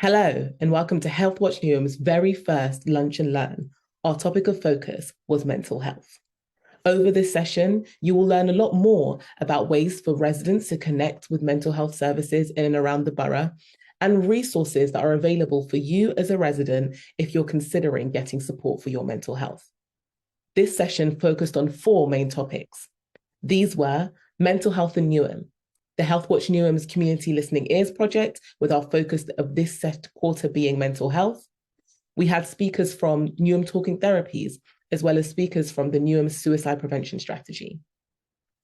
Hello, and welcome to Healthwatch Newham's very first Lunch and Learn. Our topic of focus was mental health. Over this session, you will learn a lot more about ways for residents to connect with mental health services in and around the borough, and resources that are available for you as a resident if you're considering getting support for your mental health. This session focused on 4 main topics. These were mental health in Newham, the Healthwatch Newham's Community Listening Ears project, with our focus of this set quarter being mental health. We had speakers from Newham Talking Therapies, as well as speakers from the Newham Suicide Prevention Strategy.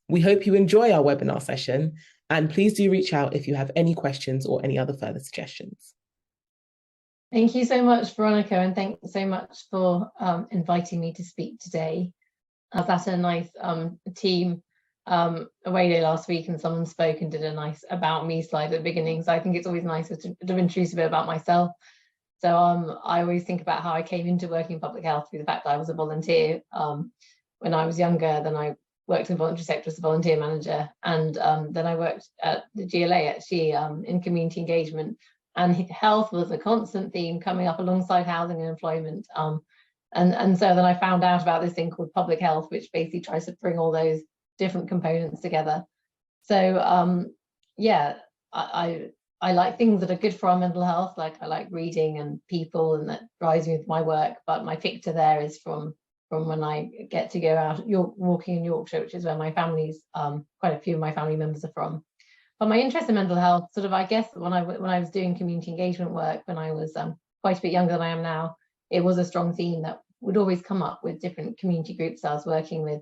We hope you enjoy our webinar session, and please do reach out if you have any questions or any other further suggestions. Thank you so much, Veronica, and thank you so much for inviting me to speak today. I was at a nice team away day last week, and someone spoke and did a nice about me slide at the beginning, so I think it's always nice to introduce a bit about myself. So I always think about how I came into working in public health through the fact that I was a volunteer when I was younger. Then I worked in the voluntary sector as a volunteer manager, and then I worked at the GLA actually in community engagement, and health was a constant theme coming up alongside housing and employment. And so then I found out about this thing called public health, which basically tries to bring all those different components together. So yeah, I like things that are good for our mental health, like I like reading and people, and that drives me with my work. But my picture there is from when I get to go out walking in Yorkshire, which is where my family's quite a few of my family members are from. But my interest in mental health, sort of, I guess, when I was doing community engagement work when I was quite a bit younger than I am now, it was a strong theme that would always come up with different community groups I was working with.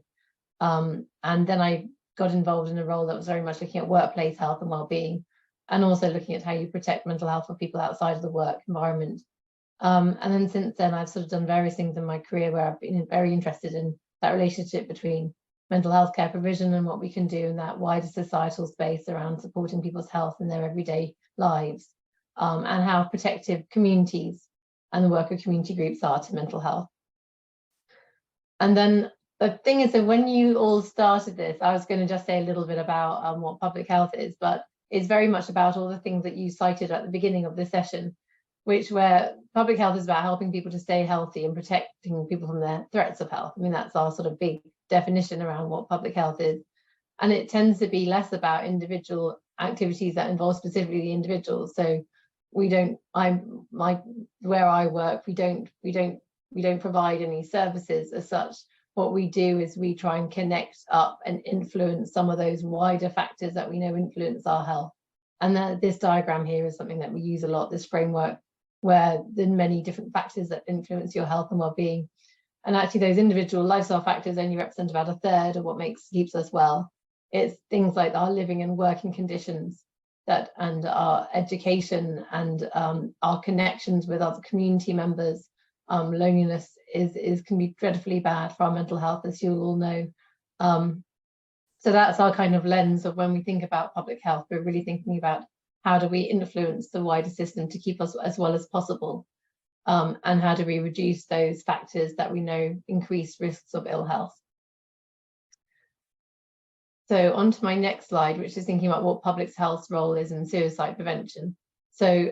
And then I got involved in a role that was very much looking at workplace health and well-being, and also looking at how you protect mental health for people outside of the work environment. And then since then, I've sort of done various things in my career where I've been very interested in that relationship between mental health care provision and what we can do in that wider societal space around supporting people's health in their everyday lives, and how protective communities and the work of community groups are to mental health. And then the thing is that when you all started this, I was going to just say a little bit about what public health is, but it's very much about all the things that you cited at the beginning of this session, where public health is about helping people to stay healthy and protecting people from their threats of health. I mean, that's our sort of big definition around what public health is. And it tends to be less about individual activities that involve specifically the individuals. So where I work, we don't provide any services as such. What we do is we try and connect up and influence some of those wider factors that we know influence our health. And this diagram here is something that we use a lot, this framework, where there are many different factors that influence your health and well-being. And actually those individual lifestyle factors only represent about 1/3 of what keeps us well. It's things like our living and working conditions and our education and our connections with other community members. Loneliness can be dreadfully bad for our mental health, as you all know. So that's our kind of lens of when we think about public health. We're really thinking about how do we influence the wider system to keep us as well as possible, and how do we reduce those factors that we know increase risks of ill health. So on to my next slide, which is thinking about what public health's role is in suicide prevention. So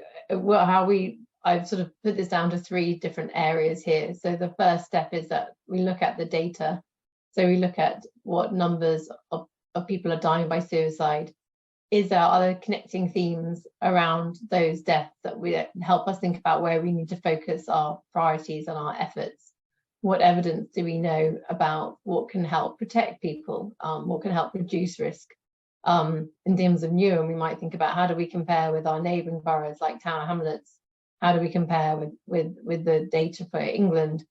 I've sort of put this down to 3 different areas here. So the first step is that we look at the data. So we look at what numbers of people are dying by suicide. Is there other connecting themes around those deaths that help us think about where we need to focus our priorities and our efforts? What evidence do we know about what can help protect people, what can help reduce risk? In terms of Newham, we might think about how do we compare with our neighbouring boroughs like Tower Hamlets? How do we compare with the data for England?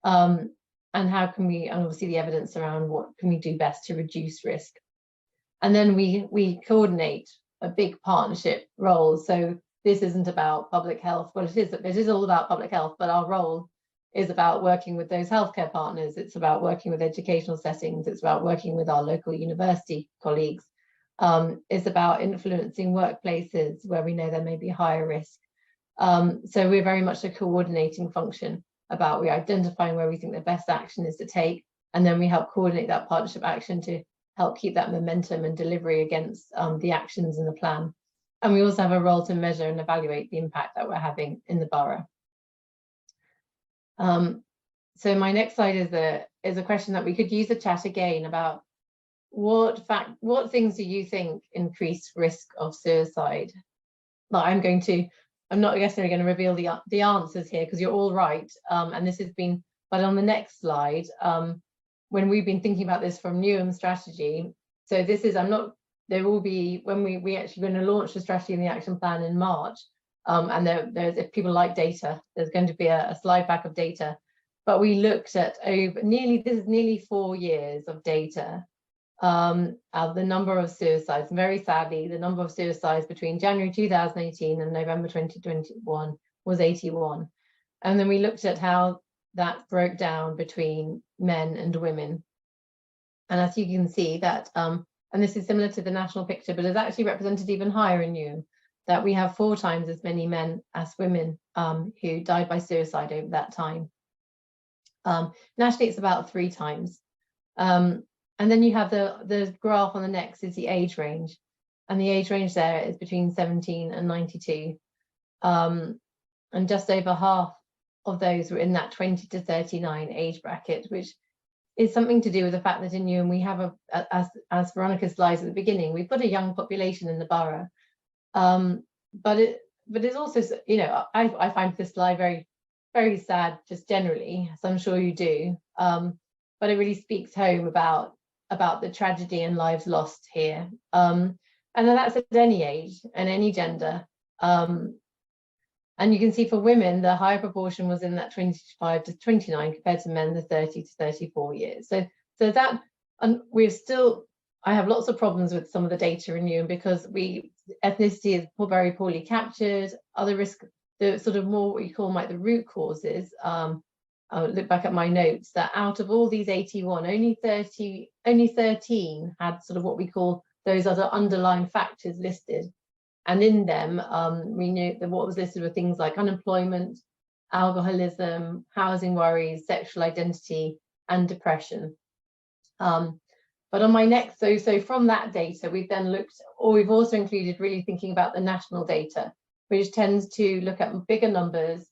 And how can we, and obviously the evidence around what can we do best to reduce risk? And then we coordinate a big partnership role. So this isn't about public health. Well, it is all about public health, but our role is about working with those healthcare partners. It's about working with educational settings. It's about working with our local university colleagues. It's about influencing workplaces where we know there may be higher risk. So we're very much a coordinating function about we're identifying where we think the best action is to take, and then we help coordinate that partnership action to help keep that momentum and delivery against the actions in the plan. And we also have a role to measure and evaluate the impact that we're having in the borough. So my next slide is a question that we could use the chat again about what things do you think increase risk of suicide? Like I'm not necessarily going to reveal the answers here because you're all right. And this has been, but on the next slide, when we've been thinking about this from Newham strategy, so this is, there will be, when we actually going to launch the strategy and the action plan in March, and there's, if people like data, there's going to be a slide back of data. But we looked at nearly 4 years of data, the number of suicides. Very sadly, the number of suicides between January 2018 and November 2021 was 81. And then we looked at how that broke down between men and women. And as you can see that, and this is similar to the national picture, but it's actually represented even higher in Newham, that we have 4 times as many men as women who died by suicide over that time. Nationally, it's about 3 times. And then you have the graph on the next is the age range. And the age range there is between 17 and 92. And just over half of those were in that 20 to 39 age bracket, which is something to do with the fact that in Newham we have as Veronica slides at the beginning, we've got a young population in the borough. But it's also, you know, I find this slide very, very sad just generally, as I'm sure you do. But it really speaks home about the tragedy and lives lost here. And then that's at any age and any gender. And you can see for women, the higher proportion was in that 25 to 29 compared to men, the 30 to 34 years. So that, and I have lots of problems with some of the data in Newham because ethnicity is very poorly captured. Other risk, the sort of more what you call the root causes. I'll look back at my notes that out of all these 81, only 13 had sort of what we call those other underlying factors listed. And in them, we knew that what was listed were things like unemployment, alcoholism, housing worries, sexual identity, and depression. But on my next, so from that data, we've then looked, or we've also included really thinking about the national data, which tends to look at bigger numbers,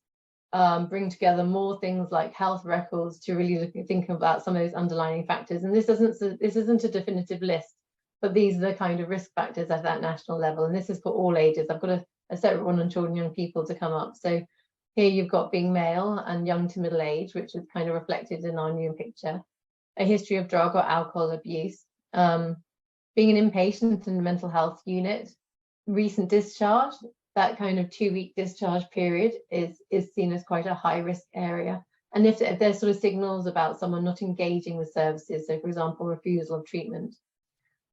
bring together more things like health records to really think about some of those underlying factors. And this isn't a definitive list, but these are the kind of risk factors at that national level. And this is for all ages. I've got a separate one on children and young people to come up. So here you've got being male and young to middle age, which is kind of reflected in our new picture. A history of drug or alcohol abuse, being an inpatient in the mental health unit, recent discharge, that kind of 2-week discharge period is seen as quite a high risk area. And if there's sort of signals about someone not engaging with services, so for example, refusal of treatment,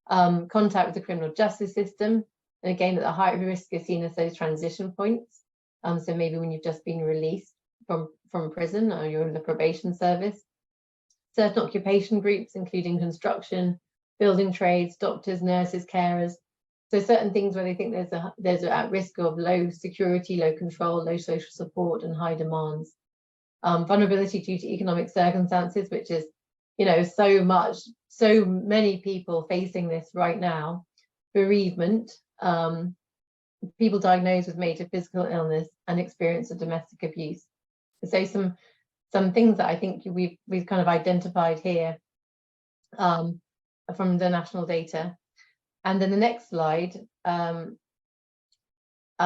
contact with the criminal justice system, and again, at the high risk is seen as those transition points. So maybe when you've just been released from prison or you're in the probation service. Certain occupation groups, including construction, building trades, doctors, nurses, carers. So certain things where they think there's at risk of low security, low control, low social support, and high demands. Vulnerability due to economic circumstances, which is, you know, so many people facing this right now. Bereavement, people diagnosed with major physical illness and experience of domestic abuse. So some things that I think we've kind of identified here from the national data. And then the next slide, I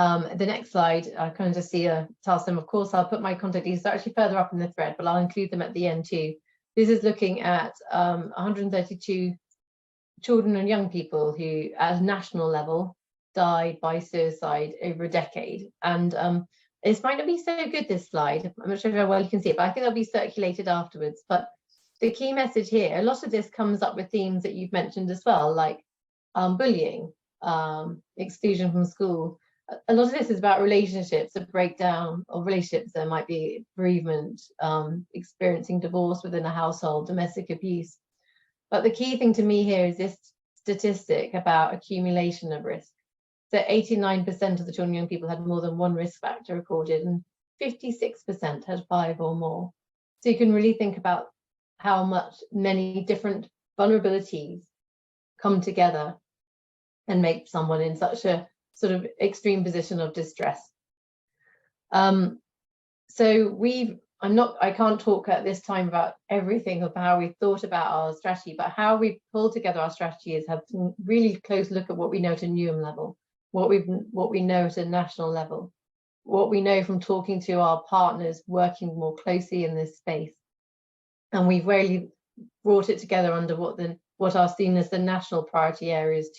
kind of just see a task them. Of course, I'll put my contact details actually further up in the thread, but I'll include them at the end too. This is looking at 132 children and young people who, at a national level, died by suicide over a decade. And this might not be so good, this slide. I'm not sure how well you can see it, but I think it'll be circulated afterwards. But the key message here, a lot of this comes up with themes that you've mentioned as well, like bullying, exclusion from school. A lot of this is about relationships, a breakdown of relationships. There might be bereavement, experiencing divorce within a household, domestic abuse. But the key thing to me here is this statistic about accumulation of risk. So 89% of the children and young people had more than one risk factor recorded, and 56% had 5 or more. So you can really think about how many different vulnerabilities come together and make someone in such sort of extreme position of distress. I can't talk at this time about everything of how we thought about our strategy, but how we pulled together our strategy is have a really close look at what we know at a Newham level, what we know at a national level, what we know from talking to our partners working more closely in this space. And we've really brought it together under what are seen as the national priority areas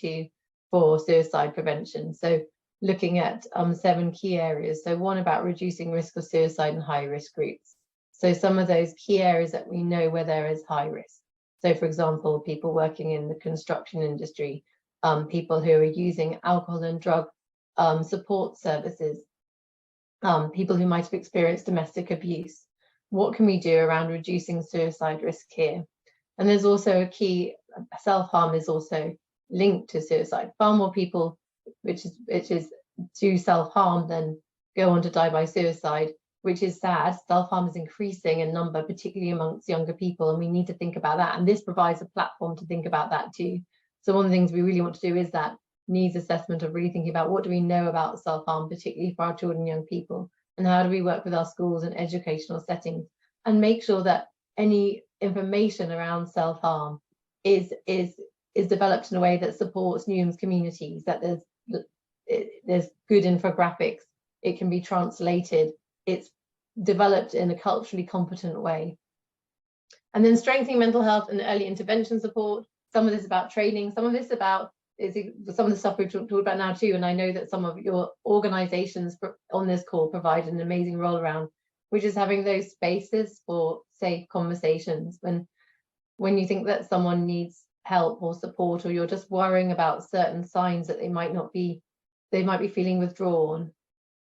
for suicide prevention. So looking at 7 key areas. So one about reducing risk of suicide in high risk groups. So some of those key areas that we know where there is high risk. So for example, people working in the construction industry, people who are using alcohol and drug support services, people who might have experienced domestic abuse. What can we do around reducing suicide risk here? And there's also a key, self-harm is also linked to suicide. Far more people which is do self-harm than go on to die by suicide, which is sad. Self-harm is increasing in number, particularly amongst younger people, and we need to think about that. And this provides a platform to think about that too. So one of the things we really want to do is that needs assessment of really thinking about what do we know about self-harm, particularly for our children and young people, and how do we work with our schools and educational settings and make sure that any information around self-harm is developed in a way that supports Newham's communities, that there's good infographics, it can be translated, it's developed in a culturally competent way. And then strengthening mental health and early intervention support. Some of this about training, some of this about some of the stuff we've talked about now too, and I know that some of your organizations on this call provide an amazing role around, which is having those spaces for safe conversations. When you think that someone needs help or support, or you're just worrying about certain signs that they might be feeling withdrawn,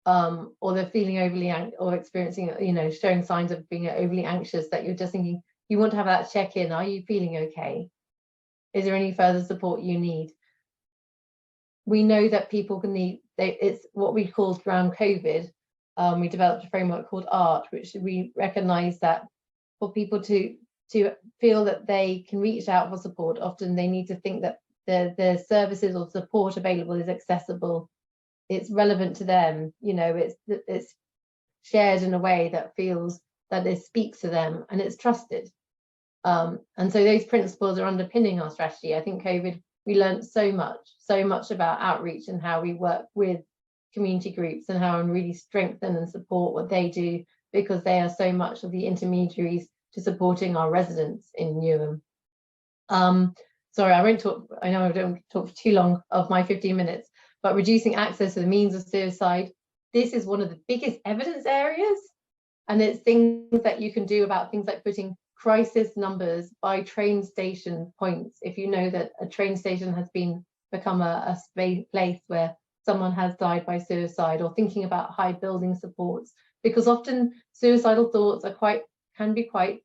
or they're feeling overly or experiencing, showing signs of being overly anxious, that you're just thinking, you want to have that check-in. Are you feeling okay? Is there any further support you need? We know that people can need, it's what we called around COVID. We developed a framework called ART, which we recognize that for people to feel that they can reach out for support, often they need to think that the services or support available is accessible, it's relevant to them, it's shared in a way that feels that it speaks to them and it's trusted. And so those principles are underpinning our strategy. I think COVID, we learned so much about outreach and how we work with community groups and how we really strengthen and support what they do, because they are so much of the intermediaries to supporting our residents in Newham. Sorry, I won't talk, I know I don't talk for too long of my 15 minutes, but reducing access to the means of suicide. This is one of the biggest evidence areas, and it's things that you can do about things like putting crisis numbers by train station points. If you know that a train station has become a place where someone has died by suicide, or thinking about high building supports, because often suicidal thoughts can be quite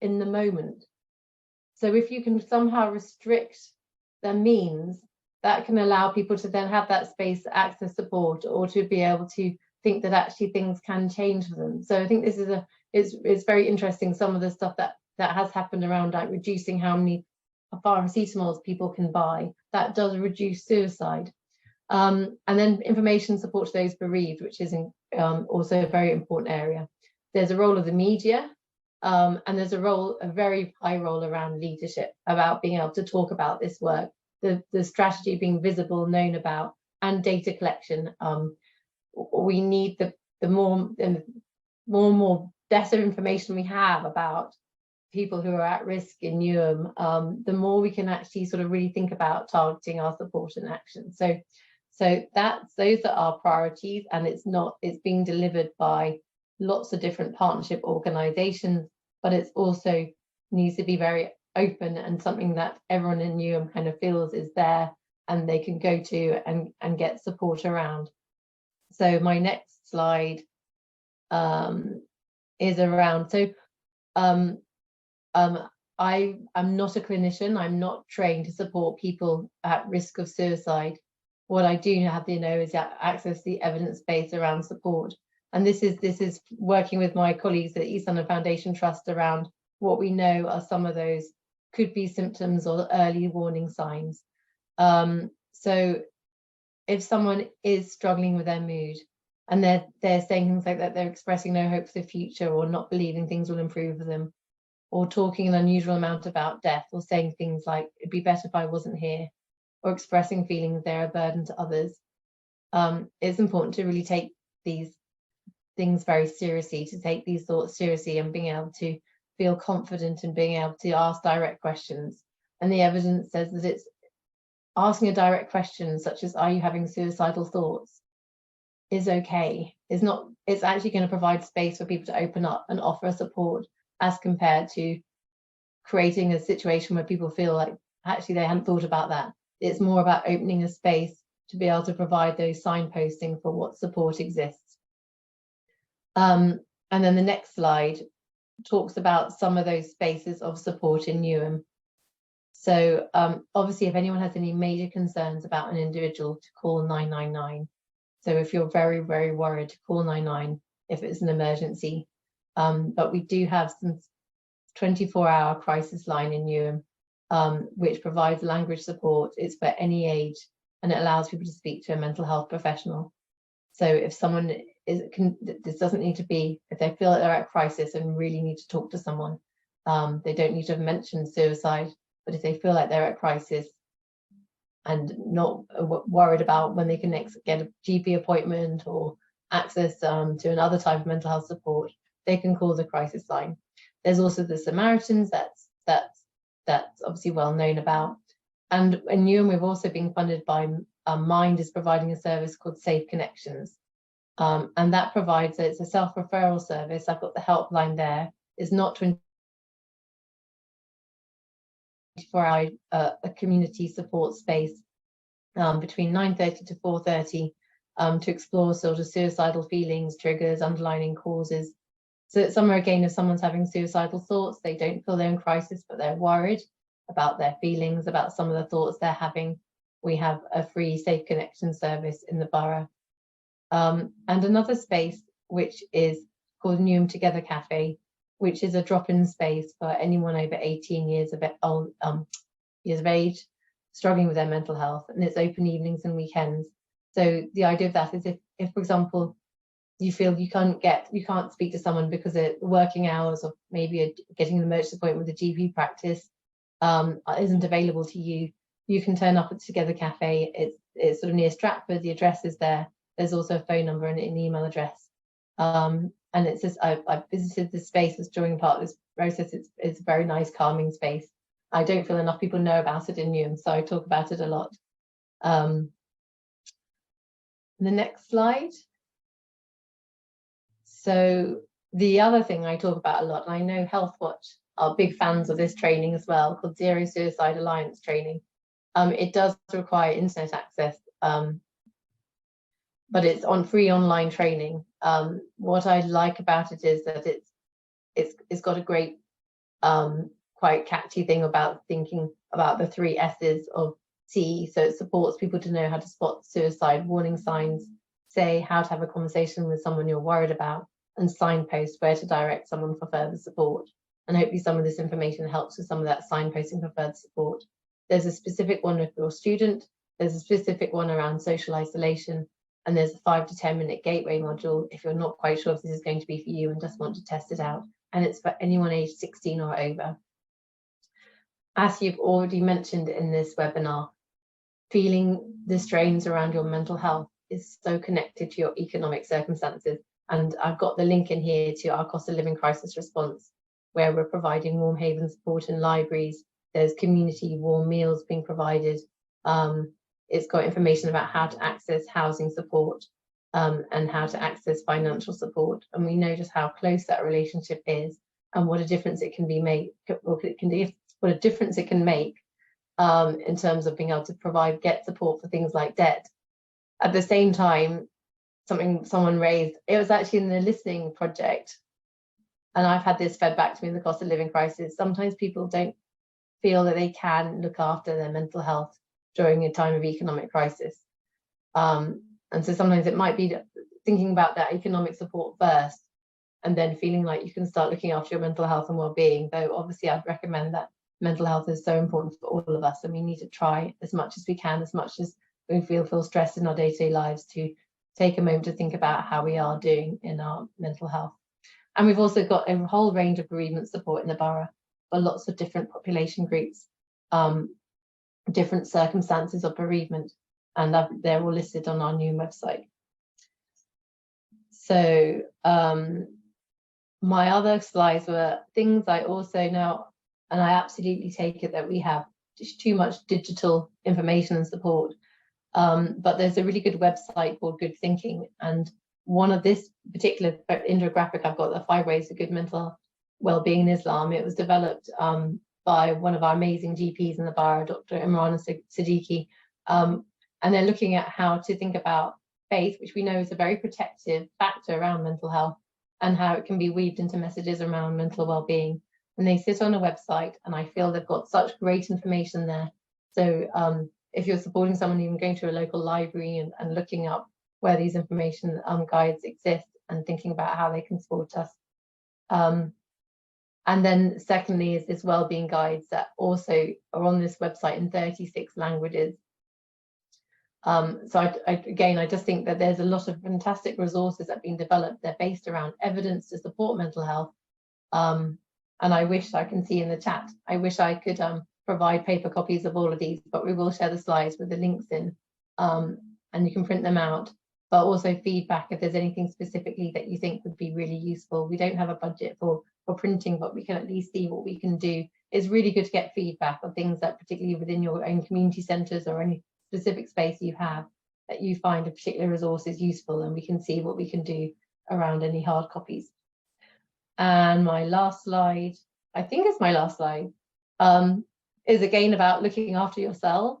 in the moment. So if you can somehow restrict their means, that can allow people to then have that space to access support, or to be able to think that actually things can change for them. So I think this is it's very interesting, some of the stuff that has happened around, like reducing how many paracetamols people can buy. That does reduce suicide. And then information support to those bereaved, which is also a very important area. There's a role of the media, and there's a very high role around leadership, about being able to talk about this work, the strategy being visible, known about, and data collection. We need the more better information we have about people who are at risk in Newham, the more we can actually sort of really think about targeting our support and action. So those are our priorities, and it's being delivered by lots of different partnership organizations, but it's also needs to be very open and something that everyone in Newham kind of feels is there and they can go to and get support around. So my next slide is around, I'm not a clinician, I'm not trained to support people at risk of suicide. What I do have to know is access the evidence base around support. And this is working with my colleagues at East London Foundation Trust around what we know are some of those could be symptoms or early warning signs. So if someone is struggling with their mood and they're saying things like that, they're expressing no hope for the future or not believing things will improve for them, or talking an unusual amount about death, or saying things like, it'd be better if I wasn't here, or expressing feelings they're a burden to others, it's important to really take these things very seriously, to take these thoughts seriously, and being able to feel confident in being able to ask direct questions. And the evidence says that it's asking a direct question, such as, are you having suicidal thoughts, is okay. It's actually going to provide space for people to open up and offer support, as compared to creating a situation where people feel like actually they hadn't thought about that. It's more about opening a space to be able to provide those signposting for what support exists. And then the next slide talks about some of those spaces of support in Newham. So obviously, if anyone has any major concerns about an individual, to call 999. So if you're very, very worried, call 99 if it's an emergency. But we do have some 24-hour crisis line in Newham, which provides language support. It's for any age, and it allows people to speak to a mental health professional. So if someone this doesn't need to be, if they feel that they're at crisis and really need to talk to someone, they don't need to have mentioned suicide, but if they feel like they're at crisis and not worried about when they can next get a GP appointment or access to another type of mental health support, they can call the crisis line. There's also the Samaritans, that's obviously well known about. And in Newham, we've also been funded by Mind is providing a service called Safe Connections. And that provides, it's a self-referral service. I've got the helpline there. It's not 24-hour, a community support space between 9:30 to 4:30 to explore sort of suicidal feelings, triggers, underlying causes. So it's somewhere, again, if someone's having suicidal thoughts, they don't feel they're in crisis, but they're worried about their feelings, about some of the thoughts they're having. We have a free Safe Connection service in the borough. And another space, which is called Newham Together Cafe, which is a drop-in space for anyone over 18 years of age struggling with their mental health, and it's open evenings and weekends. So the idea of that is if for example, you feel you can't speak to someone because of working hours, or maybe getting an emergency appointment with a GP practice isn't available to you, you can turn up at Together Cafe. It's sort of near Stratford. The address is there. There's also a phone number and an email address. And it's just, I've visited this space as during part of this process. It's a very nice, calming space. I don't feel enough people know about it in Newham, so I talk about it a lot. The next slide. So the other thing I talk about a lot, and I know Healthwatch are big fans of this training as well, called Zero Suicide Alliance training. It does require internet access, but it's on free online training. What I like about it is that it's got a great, quite catchy thing about thinking about the 3 S's of C. So it supports people to know how to spot suicide warning signs, say how to have a conversation with someone you're worried about, and signpost where to direct someone for further support. And hopefully some of this information helps with some of that signposting for further support. There's a specific one if you're a student, there's a specific one around social isolation, and there's a 5 to 10 minute gateway module if you're not quite sure if this is going to be for you and just want to test it out. And it's for anyone aged 16 or over. As you've already mentioned in this webinar, feeling the strains around your mental health is so connected to your economic circumstances. And I've got the link in here to our cost of living crisis response, where we're providing warm haven support in libraries. There's community warm meals being provided. It's got information about how to access housing support and how to access financial support. And we know just how close that relationship is and what a difference it can what a difference it can make in terms of being able to get support for things like debt. At the same time, someone raised, it was actually in the listening project, and I've had this fed back to me in the cost of living crisis. Sometimes people don't feel that they can look after their mental health during a time of economic crisis. And so sometimes it might be thinking about that economic support first, and then feeling like you can start looking after your mental health and well-being. Though obviously I'd recommend that mental health is so important for all of us, and we need to try as much as we can, as much as we feel stressed in our day-to-day lives, to take a moment to think about how we are doing in our mental health. And we've also got a whole range of bereavement support in the borough for lots of different population groups, different circumstances of bereavement, and they're all listed on our new website. So my other slides were things I also know, and I absolutely take it that we have just too much digital information and support. But there's a really good website called Good Thinking, and one of this particular infographic I've got, the 5 ways to good mental well-being in Islam. It was developed by one of our amazing GPs in the borough, Dr. Awuzudike, and they're looking at how to think about faith, which we know is a very protective factor around mental health, and how it can be weaved into messages around mental well-being. And they sit on a website, and I feel they've got such great information there. So if you're supporting someone, even going to a local library and looking up where these information guides exist and thinking about how they can support us. And then secondly is this wellbeing guides that also are on this website in 36 languages. So I just think that there's a lot of fantastic resources that have been developed. They're based around evidence to support mental health. And I wish, I can see in the chat, I wish I could provide paper copies of all of these, but we will share the slides with the links in, and you can print them out. But also feedback if there's anything specifically that you think would be really useful. We don't have a budget for printing, but we can at least see what we can do. It's really good to get feedback on things that, particularly within your own community centres or any specific space you have, that you find a particular resource is useful, and we can see what we can do around any hard copies. And my last slide, I think it's my last slide, is again about looking after yourself.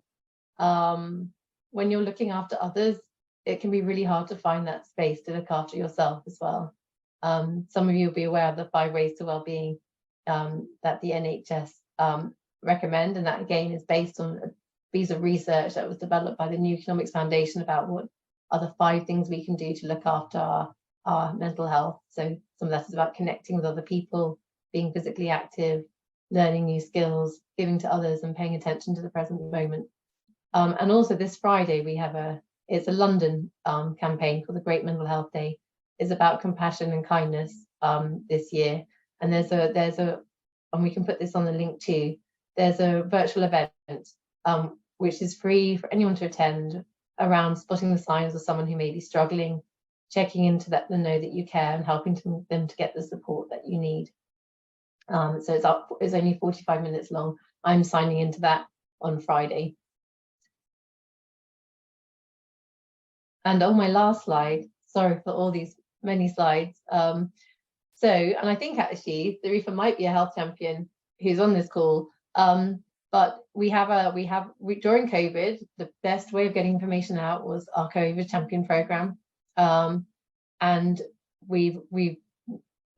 When you're looking after others, it can be really hard to find that space to look after yourself as well. Some of you will be aware of the 5 ways to wellbeing that the NHS recommend, and that again is based on a piece of research that was developed by the New Economics Foundation about what are the 5 things we can do to look after our mental health. So some of that is about connecting with other people, being physically active, learning new skills, giving to others, and paying attention to the present moment. And also this Friday we have it's a London campaign called the Great Mental Health Day. It's about compassion and kindness this year. And there's a, and we can put this on the link too, there's a virtual event which is free for anyone to attend, around spotting the signs of someone who may be struggling, checking in to let them know that you care, and helping them to get the support that you need. So it's only 45 minutes long. I'm signing into that on Friday. And on my last slide, sorry for all these many slides. And I think actually Rhysha might be a health champion who's on this call. But during COVID, the best way of getting information out was our COVID champion program. And we're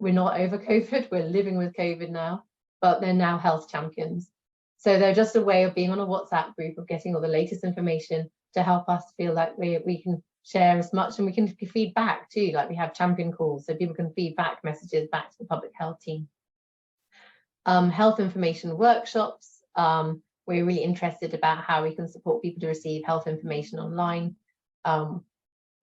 not over COVID, we're living with COVID now, but they're now health champions. So they're just a way of being on a WhatsApp group, of getting all the latest information to help us feel like we can share as much, and we can feed back too, like we have champion calls, so people can feed back messages back to the public health team. Health information workshops. We're really interested about how we can support people to receive health information online.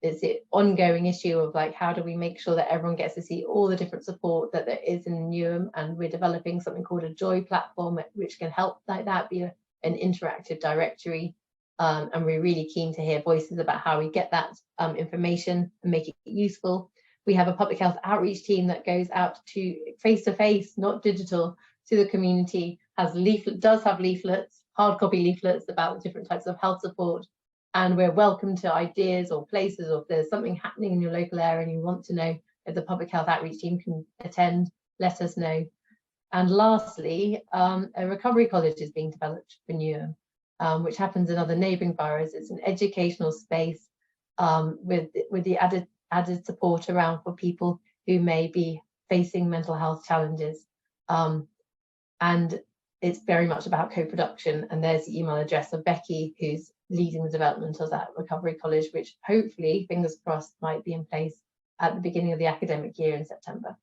It's the ongoing issue of like, how do we make sure that everyone gets to see all the different support that there is in Newham, and we're developing something called a Joy platform, which can help like that be an interactive directory. And we're really keen to hear voices about how we get that information and make it useful. We have a public health outreach team that goes out to face-to-face, not digital, to the community, does have leaflets, hard copy leaflets about the different types of health support. And we're welcome to ideas or places, or if there's something happening in your local area and you want to know if the public health outreach team can attend, let us know. And lastly, a recovery college is being developed for Newham, which happens in other neighbouring boroughs. It's an educational space with the added support around for people who may be facing mental health challenges. And it's very much about co-production. And there's the email address of Becky, who's leading the development of that recovery college, which hopefully, fingers crossed, might be in place at the beginning of the academic year in September.